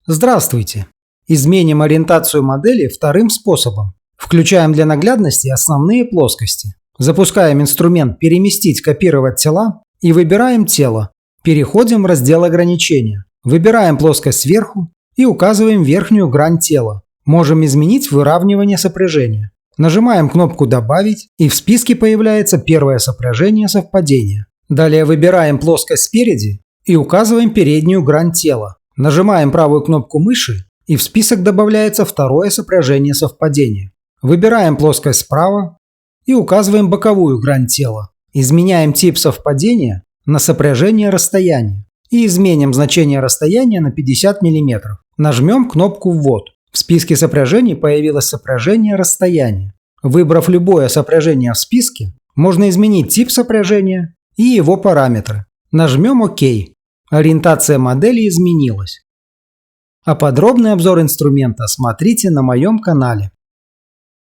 Здравствуйте! Изменим ориентацию модели вторым способом. Включаем для наглядности основные плоскости. Запускаем инструмент «Переместить, копировать тела» и выбираем тело. Переходим в раздел ограничения. Выбираем плоскость сверху и указываем верхнюю грань тела. Можем изменить выравнивание сопряжения. Нажимаем кнопку «Добавить» и в списке появляется первое сопряжение совпадения. Далее выбираем плоскость спереди и указываем переднюю грань тела. Нажимаем правую кнопку мыши и в список добавляется второе сопряжение совпадения. Выбираем плоскость справа и указываем боковую грань тела. Изменяем тип совпадения на сопряжение расстояния и изменим значение расстояния на 50 мм. Нажмем кнопку «Ввод». В списке сопряжений появилось сопряжение расстояния. Выбрав любое сопряжение в списке, можно изменить тип сопряжения и его параметры. Нажмем «Ок». Ориентация модели изменилась. А подробный обзор инструмента смотрите на моем канале.